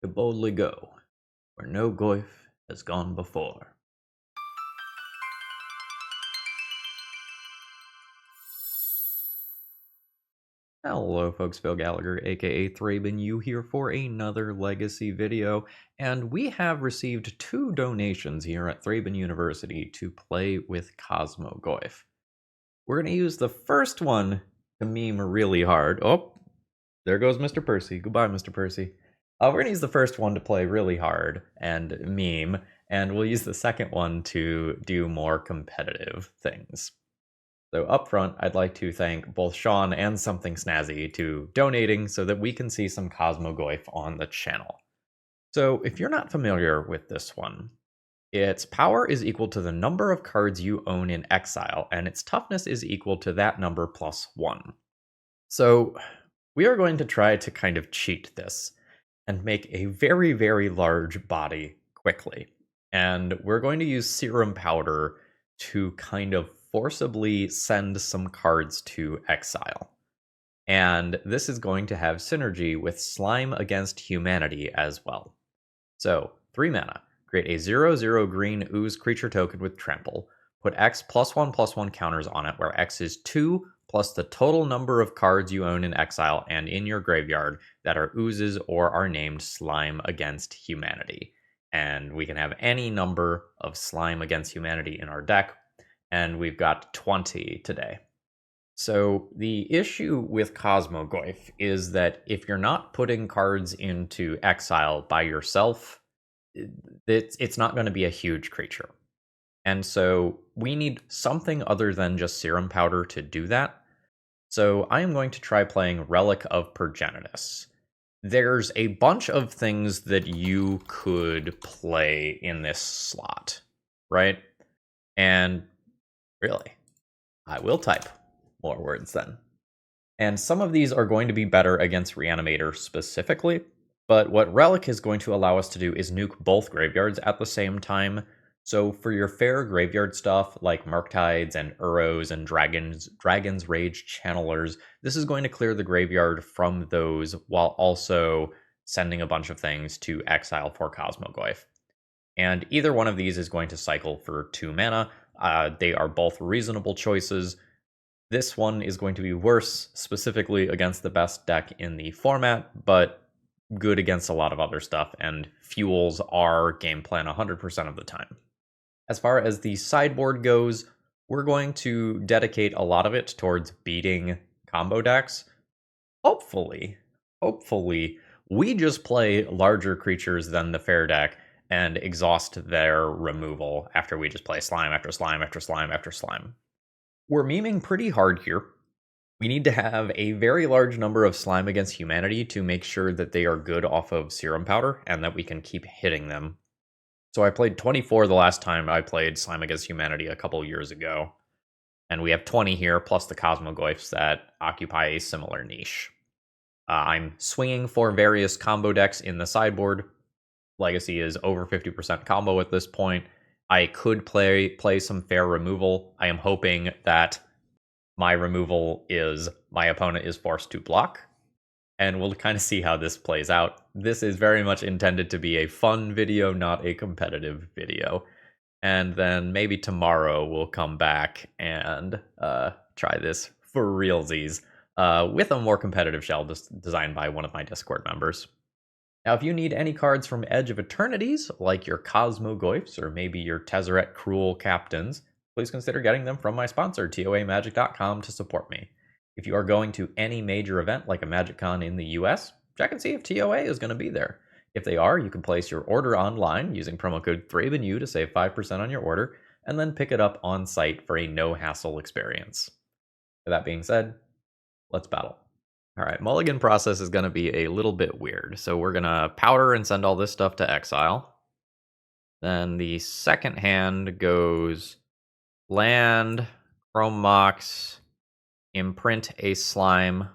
to boldly go where no Goyf has gone before. Hello folks, Phil Gallagher, aka ThrabenU, here for another Legacy video, and we have received 2 donations here at Thraben University to play with Cosmogoyf. We're going to use the first one to meme really hard. Oh, there goes Mr. Percy. Goodbye, Mr. Percy. We're going to use the first one to play really hard and meme, and we'll use the second one to do more competitive things. So up front, I'd like to thank both Sean and Something Snazzy to donating so that we can see some Cosmogoyf on the channel. So if you're not familiar with this one, its power is equal to the number of cards you own in exile, and its toughness is equal to that number plus 1. So we are going to try to kind of cheat this and make a very, very large body quickly. And we're going to use Serum Powder to kind of forcibly send some cards to exile. And this is going to have synergy with Slime Against Humanity as well. So, 3 mana. Create a 0/0 green ooze creature token with trample. Put X +1/+1 counters on it, where X is 2 plus the total number of cards you own in exile and in your graveyard that are oozes or are named Slime Against Humanity. And we can have any number of Slime Against Humanity in our deck, and we've got 20 today. So the issue with Cosmogoyf is that if you're not putting cards into exile by yourself, it's not going to be a huge creature. And so we need something other than just Serum Powder to do that. So I am going to try playing Relic of Progenitus. There's a bunch of things that you could play in this slot, right? And really, I will type more words then. And some of these are going to be better against Reanimator specifically, but what Relic is going to allow us to do is nuke both graveyards at the same time. So for your fair graveyard stuff like Murktides and Uros and Dragon's Rage Channelers, this is going to clear the graveyard from those while also sending a bunch of things to exile for Cosmogoyf. And either one of these is going to cycle for 2 mana. They are both reasonable choices. This one is going to be worse, specifically against the best deck in the format, but good against a lot of other stuff, and fuels our game plan 100% of the time. As far as the sideboard goes, we're going to dedicate a lot of it towards beating combo decks. Hopefully, we just play larger creatures than the fair deck and exhaust their removal after we just play slime after slime after slime after slime. We're memeing pretty hard here. We need to have a very large number of Slime Against Humanity to make sure that they are good off of Serum Powder and that we can keep hitting them. So I played 24 the last time I played Slime Against Humanity a couple years ago. And we have 20 here, plus the Cosmogoyfs that occupy a similar niche. I'm swinging for various combo decks in the sideboard. Legacy is over 50% combo at this point. I could play some fair removal. I am hoping that my removal is my opponent is forced to block, and we'll kind of see how this plays out. This is very much intended to be a fun video, not a competitive video. And then maybe tomorrow we'll come back and try this for realsies with a more competitive shell designed by one of my Discord members. Now, if you need any cards from Edge of Eternities, like your Cosmogoyfs or maybe your Tezzeret Cruel Captains, please consider getting them from my sponsor, TOAMagic.com, to support me. If you are going to any major event like a MagicCon in the US, check and see if TOA is going to be there. If they are, you can place your order online using promo code ThrabenU to save 5% on your order, and then pick it up on site for a no-hassle experience. With that being said, let's battle. All right, mulligan process is going to be a little bit weird. So we're going to powder and send all this stuff to exile. Then the second hand goes land, Chrome Mox, imprint a slime,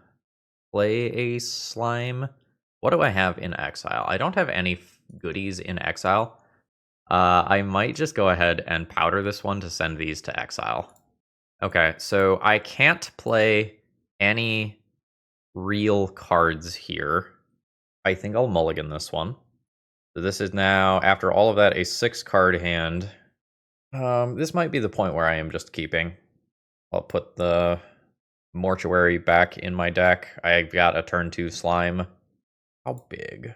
play a slime. What do I have in exile? I don't have any goodies in exile. I might just go ahead and powder this one to send these to exile. Okay, so I can't play any real cards here. I think I'll mulligan this one. So this is now, after all of that, a 6-card hand. This might be the point where I am just keeping. I'll put the Mortuary back in my deck. I got a turn 2 slime. How big?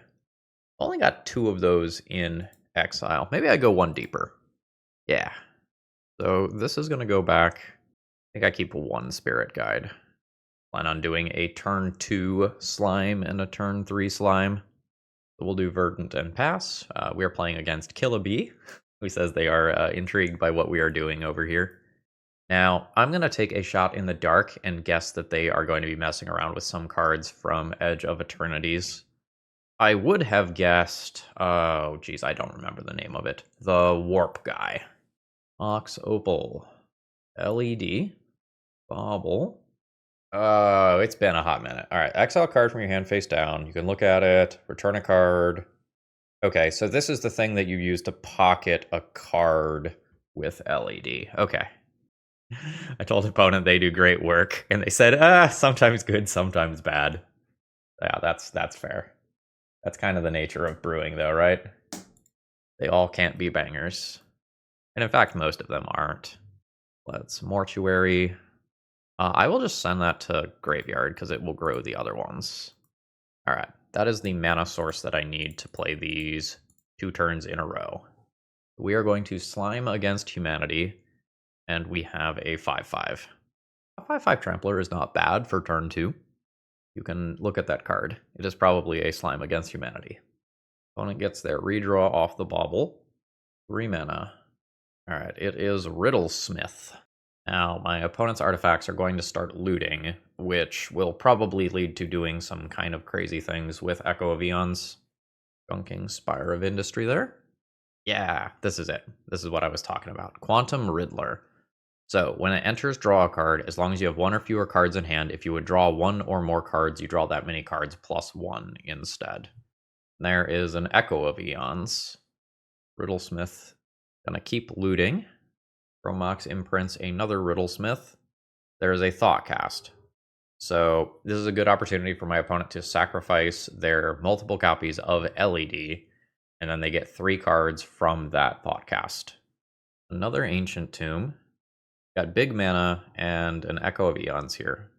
Only got 2 of those in exile. Maybe I go one deeper. Yeah. So this is going to go back. I think I keep 1 Spirit Guide. Plan on doing a turn 2 slime and a turn 3 slime. So we'll do Verdant and pass. We are playing against Killabee, who says they are intrigued by what we are doing over here. Now, I'm going to take a shot in the dark and guess that they are going to be messing around with some cards from Edge of Eternities. I would have guessed, oh geez, I don't remember the name of it. The Warp guy. Ox Opal. LED. Bauble. Oh, it's been a hot minute. Alright, exile card from your hand face down. You can look at it, return a card. Okay, so this is the thing that you use to pocket a card with LED. Okay. I told the opponent they do great work, and they said, sometimes good, sometimes bad. Yeah, that's fair. That's kind of the nature of brewing, though, right? They all can't be bangers. And in fact, most of them aren't. Let's Mortuary. I will just send that to Graveyard, because it will grow the other ones. Alright, that is the mana source that I need to play these 2 turns in a row. We are going to Slime Against Humanity, and we have a 5/5. A 5/5 Trampler is not bad for turn 2. You can look at that card. It is probably a Slime Against Humanity. Opponent gets their redraw off the bauble. 3 mana. Alright, it is Riddlesmith. Now, my opponent's artifacts are going to start looting, which will probably lead to doing some kind of crazy things with Echo of Eons. Gunking Spire of Industry there. Yeah, this is it. This is what I was talking about. Quantum Riddler. So, when it enters draw a card, as long as you have 1 or fewer cards in hand, if you would draw 1 or more cards, you draw that many cards plus 1 instead. There is an Echo of Eons. Riddlesmith gonna keep looting. Chromox imprints another Riddlesmith. There is a Thoughtcast. So this is a good opportunity for my opponent to sacrifice their multiple copies of LED, and then they get 3 cards from that Thoughtcast. Another Ancient Tomb. Got big mana and an Echo of Eons here.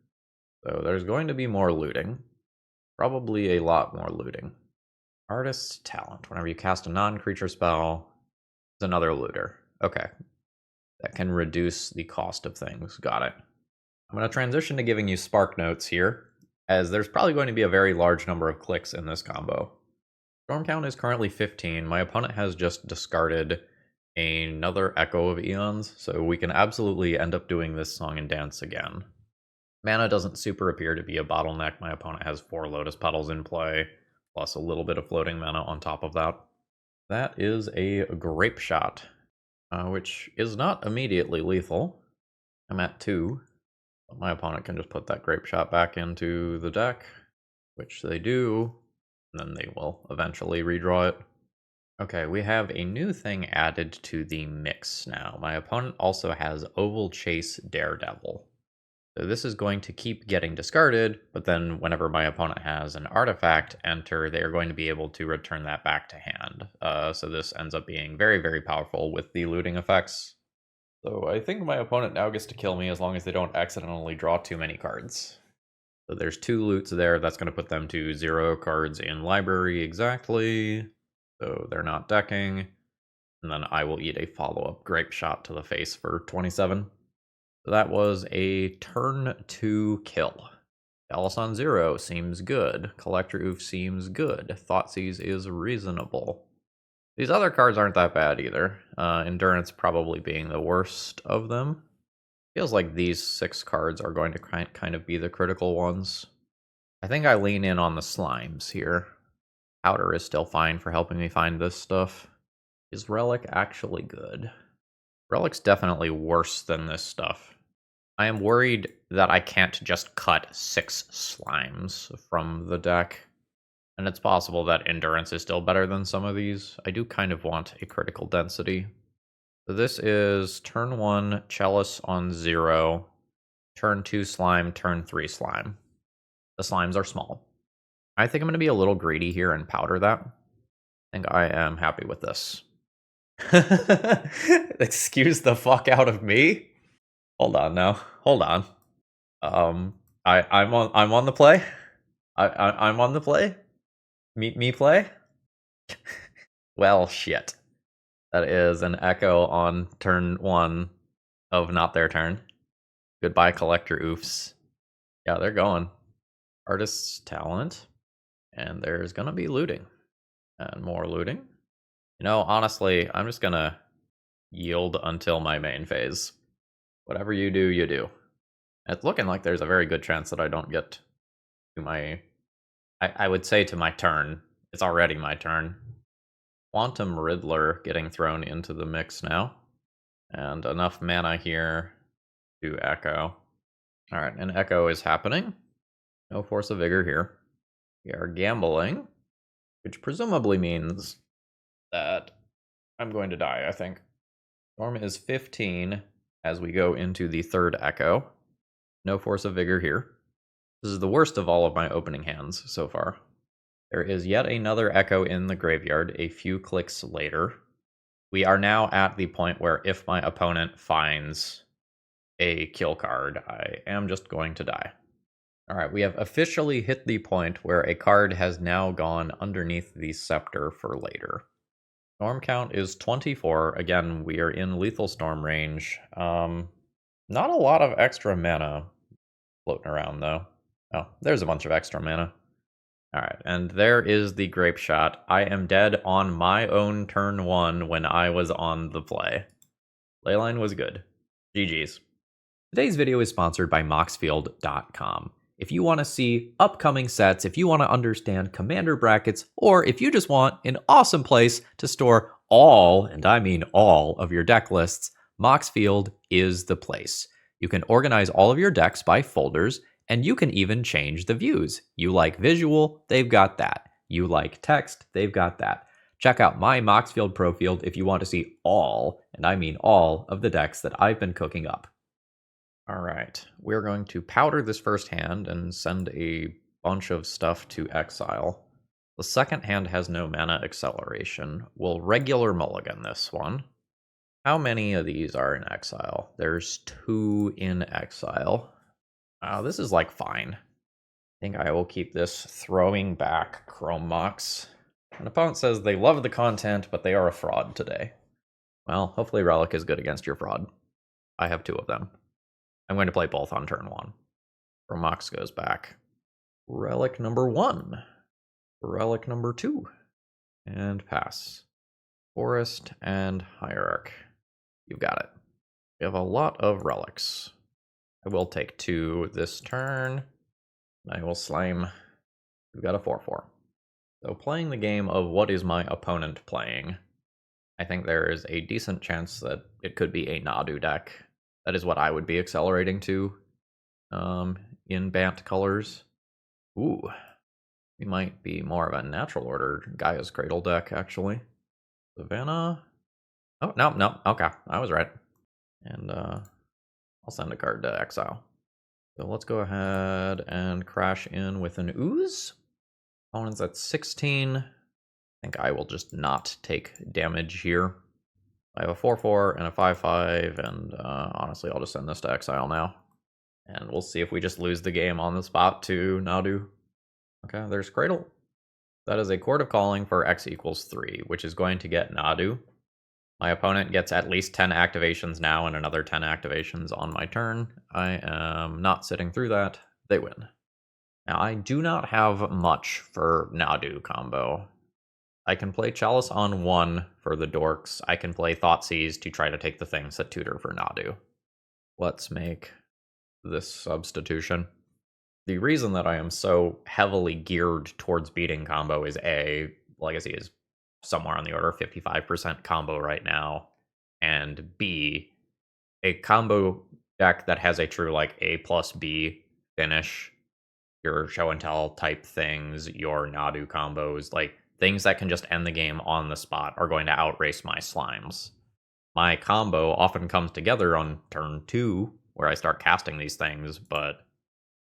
So there's going to be more looting. Probably a lot more looting. Artist's Talent. Whenever you cast a non-creature spell, it's another looter. Okay. That can reduce the cost of things. Got it. I'm going to transition to giving you Spark Notes here, as there's probably going to be a very large number of clicks in this combo. Storm count is currently 15. My opponent has just discarded another Echo of Eons, so we can absolutely end up doing this song and dance again. Mana doesn't super appear to be a bottleneck. My opponent has 4 Lotus Petals in play, plus a little bit of floating mana on top of that. That is a Grape Shot, which is not immediately lethal. I'm at 2. But my opponent can just put that Grape Shot back into the deck, which they do, and then they will eventually redraw it. Okay, we have a new thing added to the mix now. My opponent also has Oval Chase Daredevil. So this is going to keep getting discarded, but then whenever my opponent has an artifact enter, they are going to be able to return that back to hand. So this ends up being very, very powerful with the looting effects. So I think my opponent now gets to kill me as long as they don't accidentally draw too many cards. So there's 2 loots there. That's going to put them to 0 cards in library exactly. So they're not decking. And then I will eat a follow-up Grape Shot to the face for 27. So that was a turn 2 kill. Dallas on 0 seems good. Collector Oof seems good. Thoughtseize is reasonable. These other cards aren't that bad either. Endurance probably being the worst of them. Feels like these 6 cards are going to kind of be the critical ones. I think I lean in on the slimes here. Powder is still fine for helping me find this stuff. Is Relic actually good? Relic's definitely worse than this stuff. I am worried that I can't just cut 6 slimes from the deck. And it's possible that Endurance is still better than some of these. I do kind of want a critical density. So this is turn 1, Chalice on 0, turn 2 slime, turn 3 slime. The slimes are small. I think I'm going to be a little greedy here and powder that. I think I am happy with this. Excuse the fuck out of me? Hold on now. Hold on. Um, I'm on the play. I'm on the play. Me play. Well, shit. That is an echo on turn 1 of not their turn. Goodbye, collector oofs. Yeah, they're going. Artist's talent. And there's gonna be looting. And more looting. You know, honestly, I'm just gonna yield until my main phase. Whatever you do, you do. It's looking like there's a very good chance that I don't get to my... I would say to my turn. It's already my turn. Quantum Riddler getting thrown into the mix now. And enough mana here to echo. Alright, an echo is happening. No Force of Vigor here. We are gambling, which presumably means that I'm going to die, I think. Storm is 15 as we go into the third echo. No Force of Vigor here. This is the worst of all of my opening hands so far. There is yet another echo in the graveyard a few clicks later. We are now at the point where if my opponent finds a kill card, I am just going to die. Alright, we have officially hit the point where a card has now gone underneath the scepter for later. Storm count is 24. Again, we are in lethal storm range. Not a lot of extra mana floating around, though. Oh, there's a bunch of extra mana. Alright, and there is the grape shot. I am dead on my own turn 1 when I was on the play. Leyline was good. GG's. Today's video is sponsored by Moxfield.com. If you want to see upcoming sets, if you want to understand commander brackets, or if you just want an awesome place to store all, and I mean all, of your deck lists, Moxfield is the place. You can organize all of your decks by folders, and you can even change the views. You like visual, they've got that. You like text, they've got that. Check out my Moxfield Pro Field if you want to see all, and I mean all, of the decks that I've been cooking up. Alright, we're going to powder this first hand and send a bunch of stuff to exile. The second hand has no mana acceleration. We'll regular mulligan this one. How many of these are in exile? There's 2 in exile. This is like fine. I think I will keep this throwing back Chrome Mox. An opponent says they love the content, but they are a fraud today. Well, hopefully Relic is good against your fraud. I have 2 of them. I'm going to play both on turn 1. Chrome Mox goes back. Relic number 1. Relic number 2. And pass. Forest and Hierarch. You've got it. We have a lot of relics. I will take 2 this turn. I will slime. We've got a 4/4. So playing the game of what is my opponent playing, I think there is a decent chance that it could be a Nadu deck. That is what I would be accelerating to in Bant colors. Ooh, we might be more of a natural order Gaia's Cradle deck, actually. Savannah. Oh, no, okay, I was right. And I'll send a card to exile. So let's go ahead and crash in with an Ooze. Opponent's at 16. I think I will just not take damage here. I have a 4/4 and a 5/5, and honestly, I'll just send this to exile now. And we'll see if we just lose the game on the spot to Nadu. Okay, there's Cradle. That is a Chord of Calling for X equals 3, which is going to get Nadu. My opponent gets at least 10 activations now and another 10 activations on my turn. I am not sitting through that. They win. Now, I do not have much for Nadu combo. I can play Chalice on 1 for the dorks. I can play Thoughtseize to try to take the things that tutor for Nadu. Let's make this substitution. The reason that I am so heavily geared towards beating combo is A, Legacy is somewhere on the order of 55% combo right now, and B, a combo deck that has a true like A plus B finish, your show and tell type things, your Nadu combos, like things that can just end the game on the spot are going to outrace my slimes. My combo often comes together on turn 2, where I start casting these things, but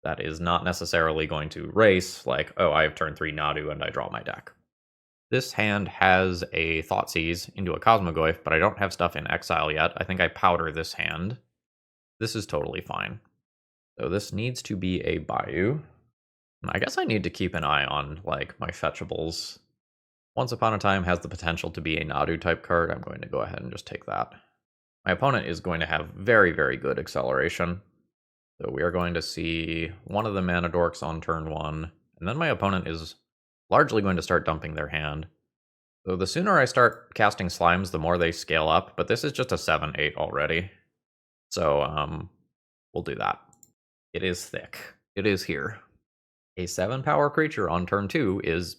that is not necessarily going to race, like, oh, I have turn 3 Nadu and I draw my deck. This hand has a Thoughtseize into a Cosmogoyf, but I don't have stuff in exile yet. I think I powder this hand. This is totally fine. So this needs to be a Bayou. I guess I need to keep an eye on, like, my fetchables. Once Upon a Time has the potential to be a Nadu type card. I'm going to go ahead and just take that. My opponent is going to have very, very good acceleration. So we are going to see one of the mana dorks on turn 1, and then my opponent is largely going to start dumping their hand. So the sooner I start casting slimes, the more they scale up, but this is just a 7-8 already. So, we'll do that. It is thick. It is here. A 7-power creature on turn 2 is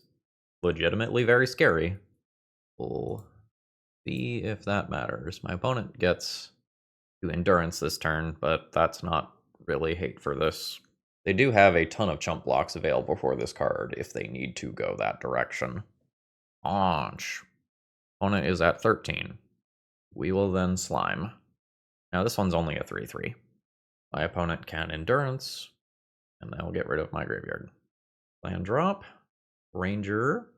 legitimately very scary. We'll see if that matters. My opponent gets to Endurance this turn, but that's not really hate for this. They do have a ton of chump blocks available for this card if they need to go that direction. Launch. Opponent is at 13. We will then slime. Now this one's only a 3-3. My opponent can Endurance, and then we'll get rid of my graveyard. Land drop. Ranger.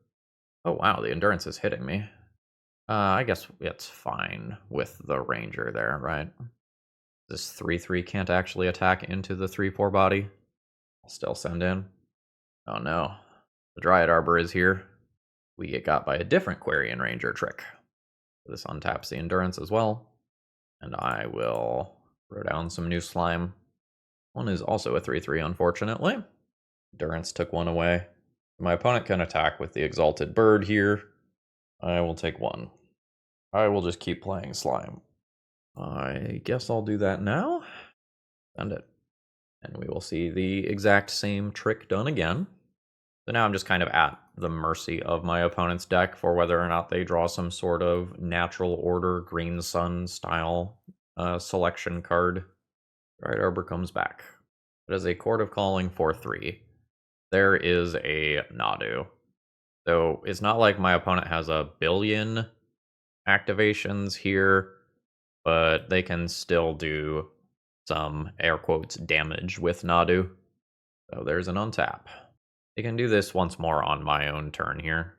Oh wow, the Endurance is hitting me. I guess it's fine with the Ranger there, right? This 3-3 can't actually attack into the 3-4 body. I'll still send in. Oh no. The Dryad Arbor is here. We get got by a different Quarian Ranger trick. This untaps the Endurance as well. And I will throw down some new slime. One is also a 3-3, unfortunately. Endurance took one away. My opponent can attack with the Exalted Bird here. I will take one. I will just keep playing slime. I guess I'll do that now. Send it. And we will see the exact same trick done again. So now I'm just kind of at the mercy of my opponent's deck for whether or not they draw some sort of natural order, Green Sun style selection card. Right, Arbor comes back. It is a Court of Calling 4-3. There is a Nadu. So it's not like my opponent has a billion activations here, but they can still do some, air quotes, damage with Nadu. So there's an untap. They can do this once more on my own turn here.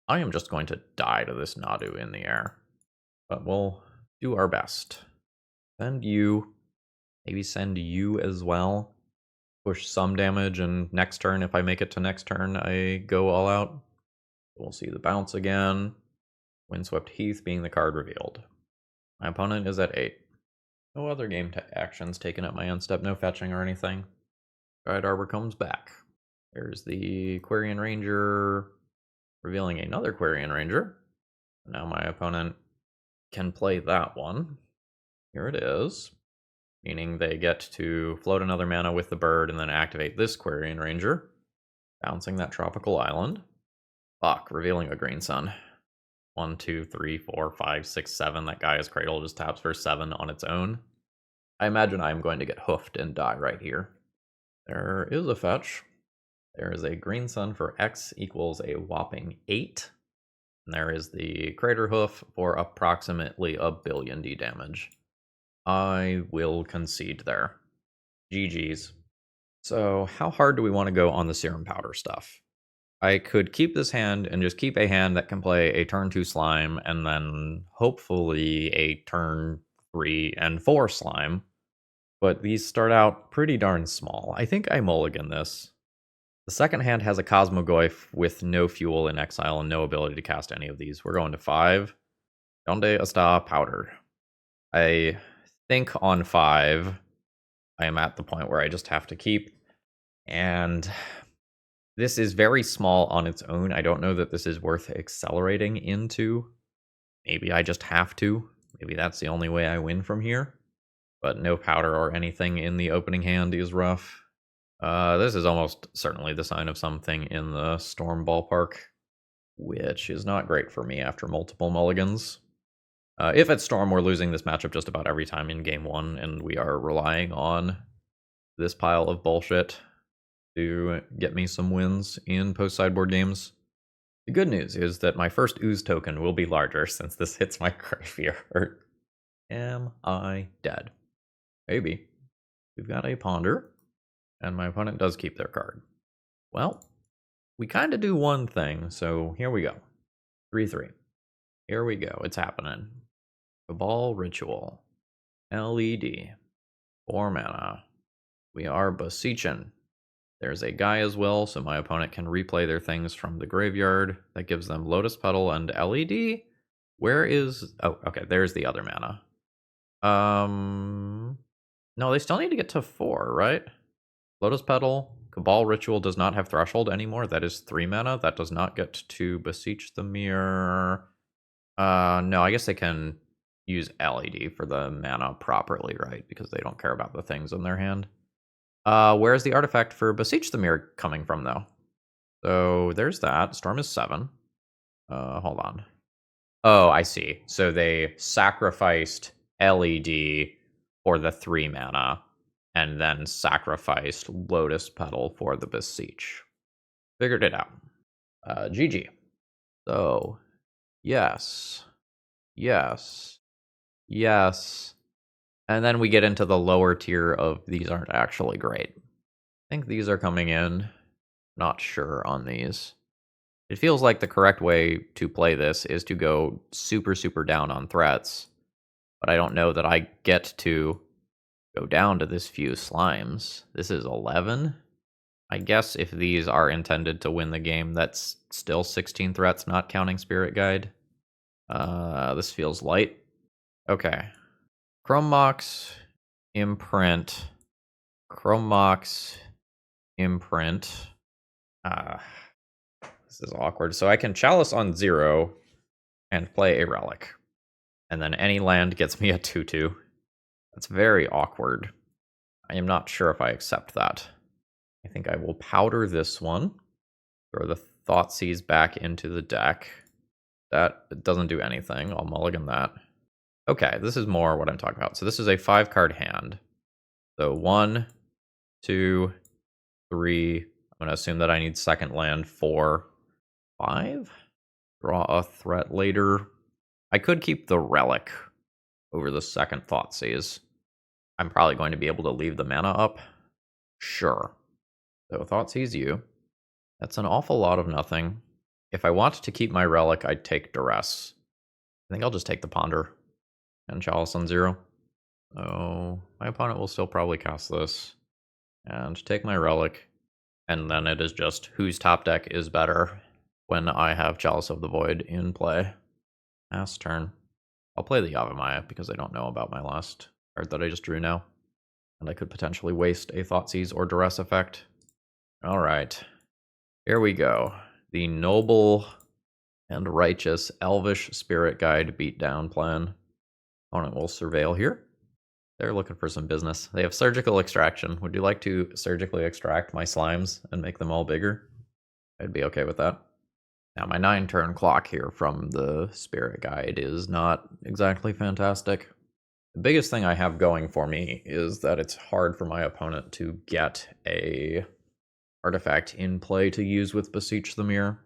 I am just going to die to this Nadu in the air. But we'll do our best. Send you. Maybe send you as well. Push some damage, and next turn, if I make it to next turn, I go all out. We'll see the bounce again. Windswept Heath being the card revealed. My opponent is at 8. No other game actions taken at my end step, no fetching or anything. Dryad Arbor comes back. There's the Quarian Ranger, revealing another Quarian Ranger. Now my opponent can play that one. Here it is. Meaning they get to float another mana with the bird and then activate this Quarian Ranger. Bouncing that Tropical Island. Fuck, revealing a Green Sun. 1, 2, 3, 4, 5, 6, 7. That Gaia's Cradle just taps for 7 on its own. I imagine I'm going to get hoofed and die right here. There is a fetch. There is a Green Sun for X equals a whopping 8. And there is the Crater Hoof for approximately a billion D damage. I will concede there. GG's. So how hard do we want to go on the Serum Powder stuff? I could keep this hand and just keep a hand that can play a turn 2 slime and then hopefully a turn 3 and 4 slime. But these start out pretty darn small. I think I mulligan this. The second hand has a Cosmogoyf with no fuel in exile and no ability to cast any of these. We're going to 5. Donde está Powder? I think on 5, I am at the point where I just have to keep. And this is very small on its own. I don't know that this is worth accelerating into. Maybe I just have to. Maybe that's the only way I win from here. But no powder or anything in the opening hand is rough. This is almost certainly the sign of something in the Storm ballpark, which is not great for me after multiple mulligans. If it's Storm, we're losing this matchup just about every time in game 1, and we are relying on this pile of bullshit to get me some wins in post-sideboard games. The good news is that my first ooze token will be larger since this hits my graveyard. Am I dead? Maybe. We've got a Ponder, and my opponent does keep their card. Well, we kind of do one thing, so here we go. 3/3. Here we go. It's happening. Cabal Ritual. LED. 4 mana. We are beseeching. There's a guy as well, so my opponent can replay their things from the graveyard. That gives them Lotus Petal and LED. Where is... Oh, okay, there's the other mana. No, they still need to get to 4, right? Lotus Petal, Cabal Ritual does not have Threshold anymore. That is 3 mana. That does not get to Beseech the Mirror. No, I guess they can use LED for the mana properly, right? Because they don't care about the things in their hand. Where's the artifact for Beseech the Mirror coming from, though? So there's that. Storm is 7. Hold on. Oh, I see. So they sacrificed LED for the 3 mana, and then sacrificed Lotus Petal for the Beseech. Figured it out. GG. So, yes. Yes. Yes. And then we get into the lower tier of these aren't actually great. I think these are coming in. Not sure on these. It feels like the correct way to play this is to go super, super down on threats. But I don't know that I get to go down to this few slimes. This is 11. I guess if these are intended to win the game, that's still 16 threats, not counting Spirit Guide. This feels light. Okay. Chrome Mox, Imprint. Chrome Mox, Imprint. This is awkward. So I can Chalice on 0 and play a Relic. And then any land gets me a 2/2. That's very awkward. I am not sure if I accept that. I think I will powder this one. Throw the Thoughtseize back into the deck. That doesn't do anything. I'll mulligan that. Okay, this is more what I'm talking about. So this is a 5-card hand. So 1, 2, 3. I'm going to assume that I need second land 4, 5. Draw a threat later. I could keep the Relic over the second Thoughtseize. I'm probably going to be able to leave the mana up. Sure. So Thoughtseize you. That's an awful lot of nothing. If I want to keep my Relic, I'd take Duress. I think I'll just take the Ponder and Chalice on 0. So my opponent will still probably cast this and take my Relic. And then it is just whose top deck is better when I have Chalice of the Void in play. Last turn. I'll play the Yavimaya because I don't know about my last card that I just drew now. And I could potentially waste a Thoughtseize or Duress effect. Alright. Here we go. The Noble and Righteous Elvish Spirit Guide beatdown plan. Opponent will surveil here. They're looking for some business. They have Surgical Extraction. Would you like to surgically extract my slimes and make them all bigger? I'd be okay with that. Now, my 9-turn clock here from the Spirit Guide is not exactly fantastic. The biggest thing I have going for me is that it's hard for my opponent to get a artifact in play to use with Beseech the Mirror.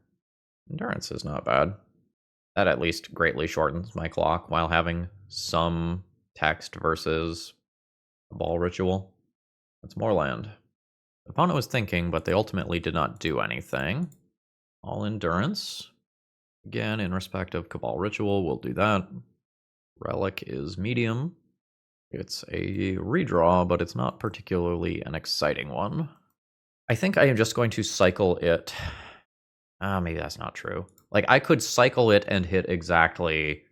Endurance is not bad. That at least greatly shortens my clock while having some text versus Cabal Ritual. That's more land. The opponent was thinking, but they ultimately did not do anything. All Endurance. Again, in respect of Cabal Ritual, we'll do that. Relic is medium. It's a redraw, but it's not particularly an exciting one. I think I am just going to cycle it. Maybe that's not true. Like, I could cycle it and hit exactly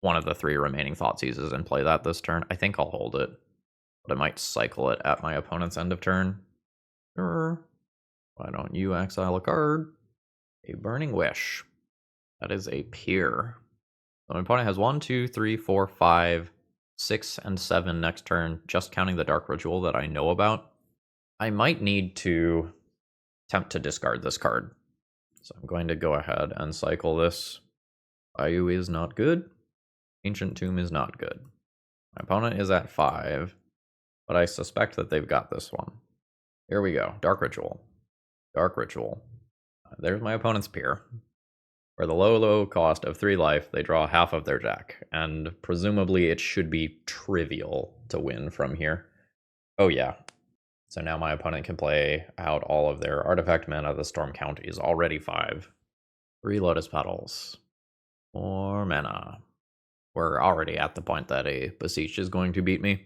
one of the 3 remaining Thoughtseizes and play that this turn. I think I'll hold it. But I might cycle it at my opponent's end of turn. Sure. Why don't you exile a card? A Burning Wish. That is a Peer. So my opponent has 1, 2, 3, 4, 5, 6, and 7 next turn, just counting the Dark Ritual that I know about. I might need to attempt to discard this card. So I'm going to go ahead and cycle this. Bayou is not good. Ancient Tomb is not good. My opponent is at 5, but I suspect that they've got this one. Here we go. Dark Ritual. Dark Ritual. There's my opponent's Peer. For the low cost of 3 life, they draw half of their deck, and presumably it should be trivial to win from here. Oh yeah. So now my opponent can play out all of their artifact mana. The storm count is already 5. 3 Lotus Petals. 4 mana. We're already at the point that a Beseech is going to beat me,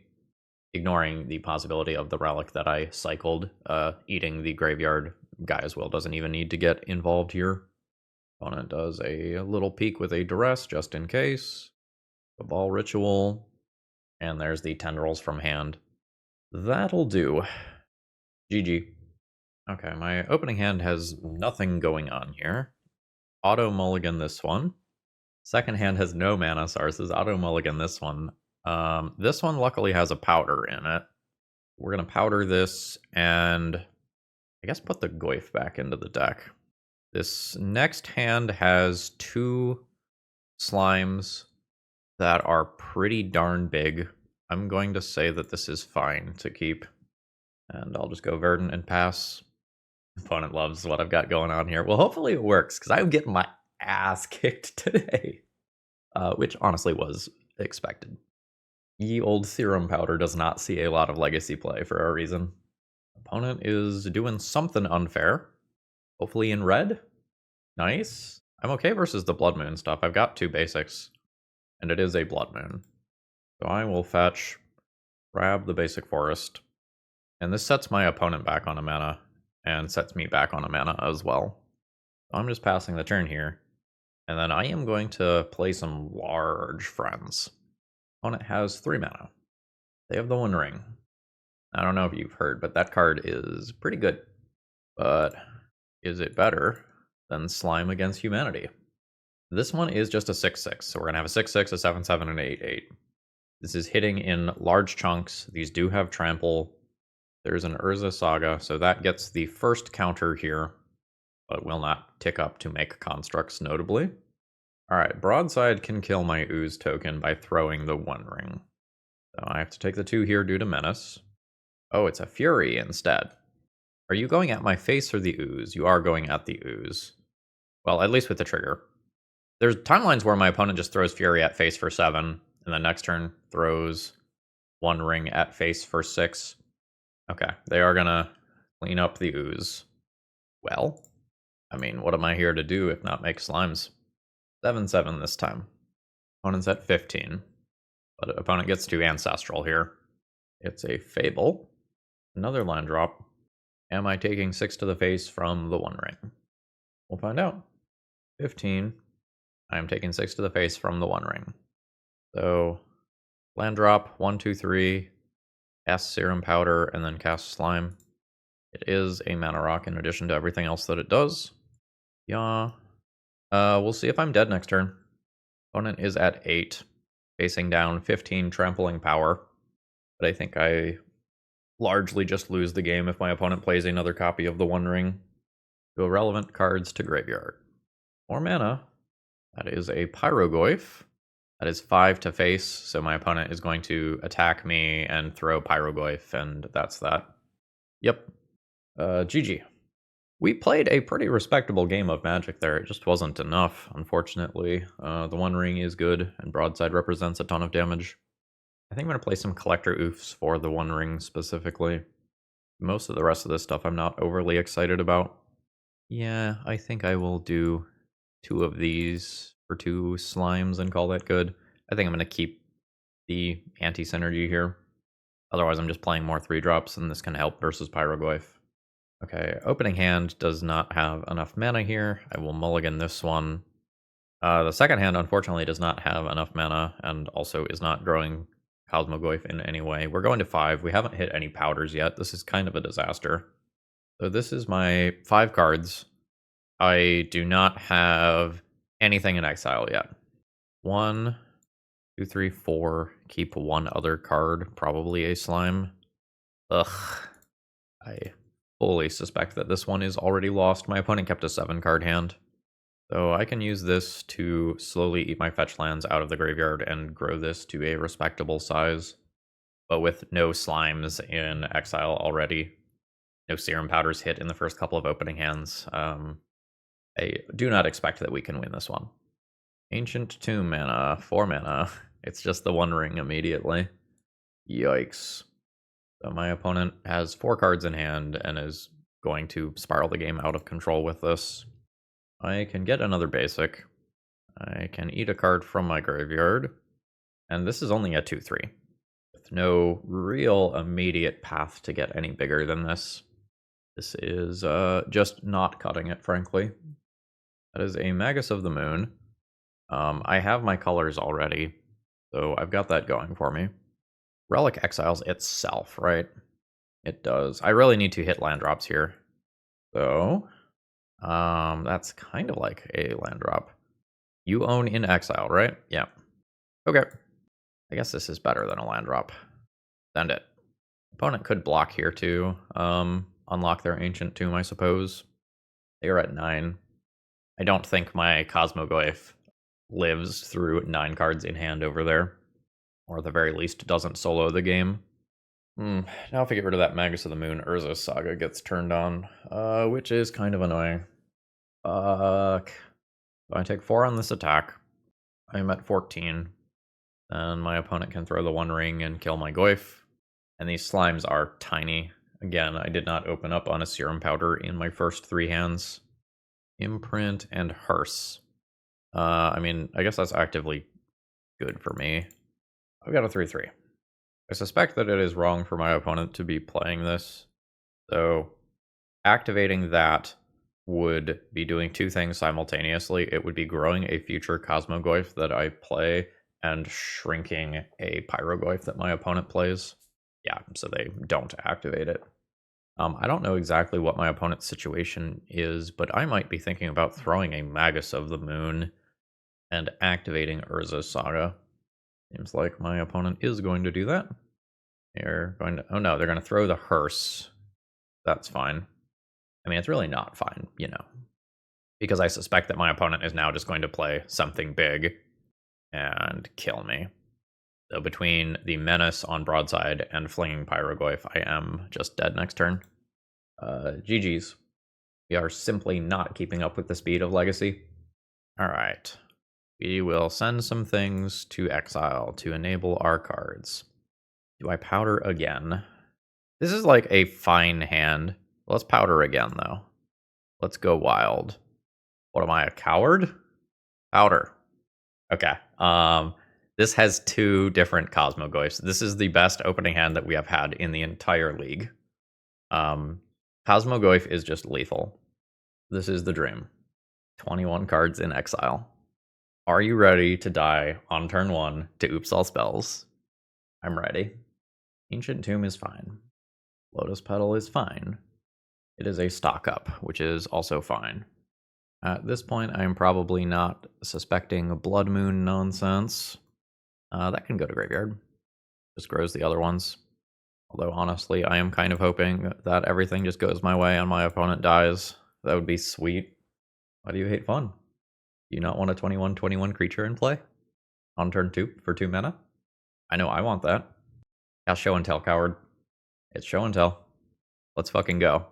ignoring the possibility of the relic that I cycled. Eating the graveyard Gaia's Will doesn't even need to get involved here. Opponent does a little peek with a duress just in case. Cabal Ritual. And there's the Tendrils from hand. That'll do. GG. Okay, my opening hand has nothing going on here. Auto mulligan this one. Second hand has no mana sources. Auto mulligan this one. This one luckily has a powder in it. We're gonna powder this and I guess put the Goyf back into the deck. This next hand has 2 slimes that are pretty darn big. I'm going to say that this is fine to keep. And I'll just go Verdant and pass. Opponent loves what I've got going on here. Well, hopefully it works, because I'm getting my ass kicked today. Which honestly was expected. Ye old Serum Powder does not see a lot of legacy play for a reason. Opponent is doing something unfair. Hopefully in red. Nice. I'm okay versus the Blood Moon stuff. I've got 2 basics. And it is a Blood Moon. So I will fetch, grab the basic forest. And this sets my opponent back on a mana. And sets me back on a mana as well. So I'm just passing the turn here. And then I am going to play some large friends. Opponent has 3 mana. They have the One Ring. I don't know if you've heard, but that card is pretty good. But is it better than Slime Against Humanity? This one is just a 6/6, so we're going to have a 6/6, a 7/7, and an 8/8. This is hitting in large chunks. These do have trample. There's an Urza Saga, so that gets the first counter here, but will not tick up to make constructs, notably. Alright, Broadside can kill my Ooze token by throwing the One Ring. So I have to take the 2 here due to Menace. Oh, it's a Fury instead. Are you going at my face or the Ooze? You are going at the Ooze. Well, at least with the trigger. There's timelines where my opponent just throws Fury at face for 7, and then next turn throws One Ring at face for 6. Okay, they are gonna clean up the Ooze. Well, I mean, what am I here to do if not make slimes? 7/7 this time. Opponent's at 15. But opponent gets to Ancestral here. It's a Fable. Another land drop. Am I taking 6 to the face from the One Ring? We'll find out. 15. I am taking 6 to the face from the One Ring. So, land drop, 1, 2, 3. Cast Serum Powder, and then cast Slime. It is a mana rock in addition to everything else that it does. Yeah. We'll see if I'm dead next turn. Opponent is at 8. Facing down 15 trampling power. But I think I largely just lose the game if my opponent plays another copy of the One Ring. Go relevant cards to graveyard. More mana. That is a Pyrogoyf. That is 5 to face, so my opponent is going to attack me and throw Pyrogoyf, and that's that. Yep. GG. We played a pretty respectable game of Magic there. It just wasn't enough, unfortunately. The One Ring is good, and Broadside represents a ton of damage. I think I'm going to play some Collector Oofs for the One Ring specifically. Most of the rest of this stuff I'm not overly excited about. Yeah, I think I will do 2 of these for 2 slimes and call that good. I think I'm going to keep the anti-synergy here. Otherwise, I'm just playing more 3-drops, and this can help versus Pyrogoyf. Okay, opening hand does not have enough mana here. I will mulligan this one. The second hand, unfortunately, does not have enough mana, and also is not growing Cosmogoyf in any way. We're going to 5. We haven't hit any powders yet. This is kind of a disaster. So this is my 5 cards. I do not have anything in exile yet. 1, 2, 3, 4. Keep 1 other card, probably a slime. Ugh. I fully suspect that this one is already lost. My opponent kept a 7-card hand. So I can use this to slowly eat my fetch lands out of the graveyard and grow this to a respectable size. But with no slimes in exile already. No Serum Powders hit in the first couple of opening hands. I do not expect that we can win this one. Ancient Tomb mana, 4 mana. It's just the One Ring immediately. Yikes. So my opponent has 4 cards in hand and is going to spiral the game out of control with this. I can get another basic. I can eat a card from my graveyard. And this is only a 2/3. With no real immediate path to get any bigger than this. This is just not cutting it, frankly. That is a Magus of the Moon. I have my colors already, so I've got that going for me. Relic exiles itself, right? It does. I really need to hit land drops here. So, that's kind of like a land drop. You own in exile, right? Yeah. Okay. I guess this is better than a land drop. Send it. Opponent could block here too. Unlock their Ancient Tomb, I suppose. They are at 9. I don't think my Cosmogoyf lives through 9 cards in hand over there. Or at the very least, doesn't solo the game. Now if I get rid of that Magus of the Moon, Urza's Saga gets turned on, which is kind of annoying. Fuck. So I take 4 on this attack. I'm at 14. Then my opponent can throw the One Ring and kill my Goyf. And these slimes are tiny. Again, I did not open up on a Serum Powder in my first 3 hands. Imprint and Hearse. I mean, I guess that's actively good for me. I've got a 3/3. I suspect that it is wrong for my opponent to be playing this. So activating that would be doing 2 things simultaneously. It would be growing a future Cosmogoyf that I play and shrinking a Pyrogoyf that my opponent plays. Yeah, so they don't activate it. I don't know exactly what my opponent's situation is, but I might be thinking about throwing a Magus of the Moon and activating Urza's Saga. Seems like my opponent is going to do that. They're going to... Oh no, they're going to throw the Hearse. That's fine. I mean, it's really not fine, you know. Because I suspect that my opponent is now just going to play something big and kill me. So between the Menace on Broadside and Flinging Pyrogoyf, I am just dead next turn. GG's. We are simply not keeping up with the speed of Legacy. Alright. We will send some things to exile to enable our cards. Do I powder again? This is like a fine hand. Let's powder again, though. Let's go wild. What am I, a coward? Powder. Okay. This has 2 different Cosmogoyfs. This is the best opening hand that we have had in the entire league. Cosmogoyf is just lethal. This is the dream. 21 cards in exile. Are you ready to die on turn 1 to Oops All Spells? I'm ready. Ancient Tomb is fine. Lotus Petal is fine. It is a stock up, which is also fine. At this point, I am probably not suspecting Blood Moon nonsense. That can go to graveyard. Just grows the other ones. Although, honestly, I am kind of hoping that everything just goes my way and my opponent dies. That would be sweet. Why do you hate fun? Do you not want a 21/21 creature in play? On turn 2 for 2 mana? I know I want that. Cast Show and Tell, coward. It's Show and Tell. Let's fucking go.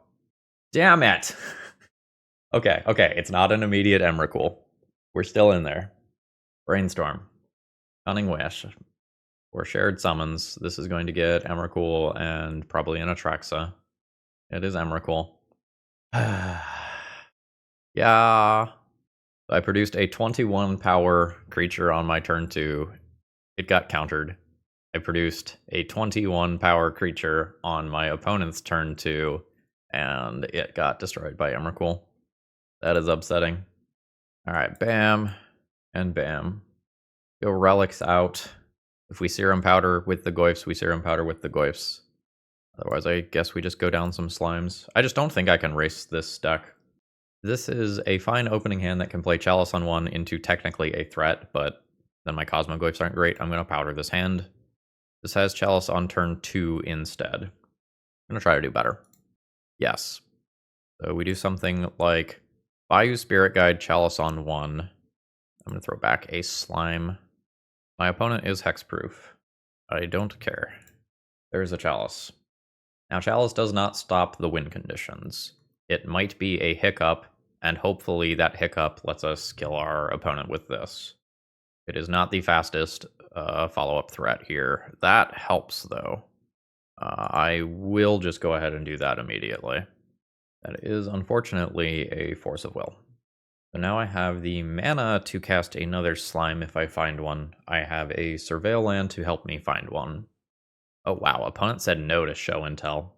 Damn it! Okay, it's not an immediate Emrakul. We're still in there. Brainstorm. Cunning Wish. Or Shared Summons. This is going to get Emrakul and probably an Atraxa. It is Emrakul. Yeah. I produced a 21 power creature on my turn 2. It got countered. I produced a 21 power creature on my opponent's turn 2, and it got destroyed by Emrakul. That is upsetting. Alright, bam, and bam. Go relics out. If we Serum Powder with the Goyfs, we Serum Powder with the Goyfs. Otherwise, I guess we just go down some slimes. I just don't think I can race this deck. This is a fine opening hand that can play Chalice on 1 into technically a threat, but then my Cosmogoyfs aren't great. I'm going to powder this hand. This has Chalice on turn 2 instead. I'm going to try to do better. Yes. So we do something like Bayou Spirit Guide, Chalice on 1. I'm going to throw back a slime. My opponent is hexproof. I don't care. There's a Chalice. Now, Chalice does not stop the win conditions. It might be a hiccup, and hopefully that hiccup lets us kill our opponent with this. It is not the fastest follow-up threat here. That helps, though. I will just go ahead and do that immediately. That is, unfortunately, a force of will. So now I have the mana to cast another slime if I find one. I have a Surveil land to help me find one. Oh wow, opponent said no to show and tell.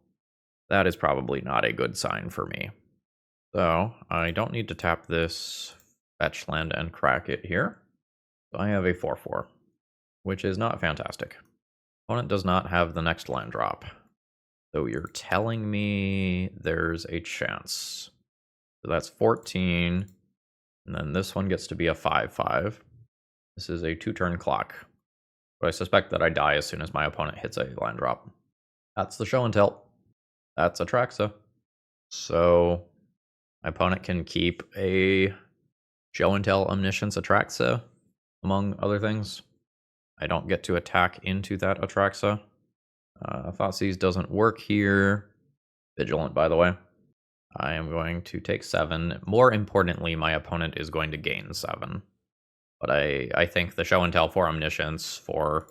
That is probably not a good sign for me. So I don't need to tap this fetch land and crack it here. So I have a 4/4, which is not fantastic. Opponent does not have the next land drop. So you're telling me there's a chance. So that's 14. And then this one gets to be a 5/5. This is a 2-turn clock. But I suspect that I die as soon as my opponent hits a land drop. That's the show and tell. That's Atraxa. So my opponent can keep a show and tell Omniscience Atraxa, among other things. I don't get to attack into that Atraxa. Thoughtseize doesn't work here. Vigilant, by the way. I am going to take 7. More importantly, my opponent is going to gain 7. But I think the show and tell for Omniscience for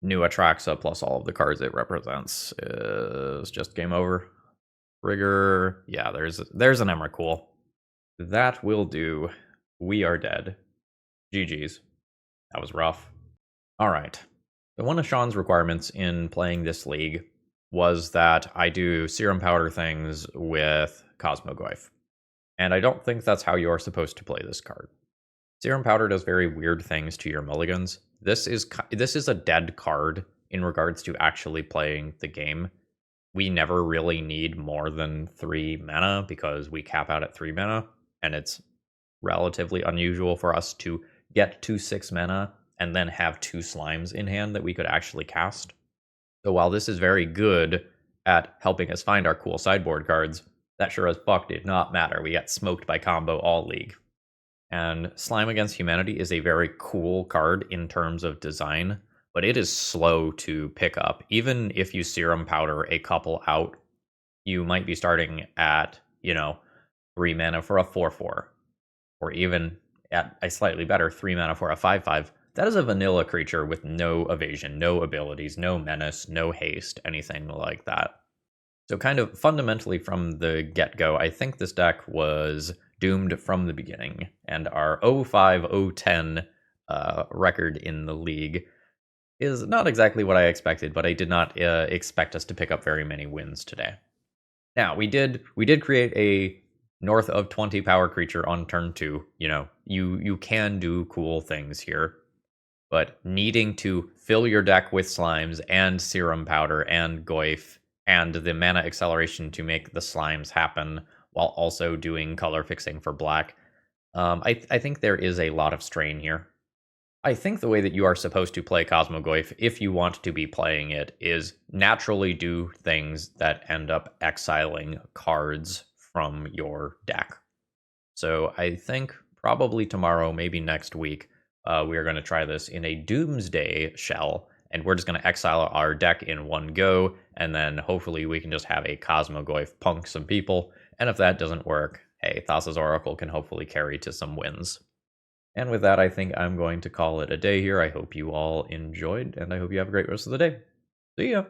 new Atraxa plus all of the cards it represents is just game over. Rigor, yeah, there's an Emrakul. That will do. We are dead. GG's. That was rough. Alright. So one of Sean's requirements in playing this league was that I do Serum Powder things with Cosmogoyf. And I don't think that's how you're supposed to play this card. Serum Powder does very weird things to your mulligans. This is a dead card in regards to actually playing the game. We never really need more than 3 mana because we cap out at 3 mana, and it's relatively unusual for us to get to 6 mana and then have 2 slimes in hand that we could actually cast. So while this is very good at helping us find our cool sideboard cards, that sure as fuck did not matter. We got smoked by combo all league. And Slime Against Humanity is a very cool card in terms of design, but it is slow to pick up. Even if you Serum Powder a couple out, you might be starting at, 3 mana for a 4/4, or even at a slightly better 3 mana for a 5/5. That is a vanilla creature with no evasion, no abilities, no menace, no haste, anything like that. So kind of fundamentally from the get-go, I think this deck was doomed from the beginning, and our 0-5-0-10 record in the league is not exactly what I expected, but I did not expect us to pick up very many wins today. Now, we did create a north of 20 power creature on turn 2. You can do cool things here, but needing to fill your deck with slimes and Serum Powder and Goyf and the mana acceleration to make the slimes happen while also doing color fixing for black, I think there is a lot of strain here. I think the way that you are supposed to play Cosmogoyf, if you want to be playing it, is naturally do things that end up exiling cards from your deck. So I think probably tomorrow, maybe next week, we are going to try this in a Doomsday shell, and we're just going to exile our deck in one go, and then hopefully we can just have a Cosmogoyf punk some people, and if that doesn't work, hey, Thassa's Oracle can hopefully carry to some wins. And with that, I think I'm going to call it a day here. I hope you all enjoyed, and I hope you have a great rest of the day. See ya!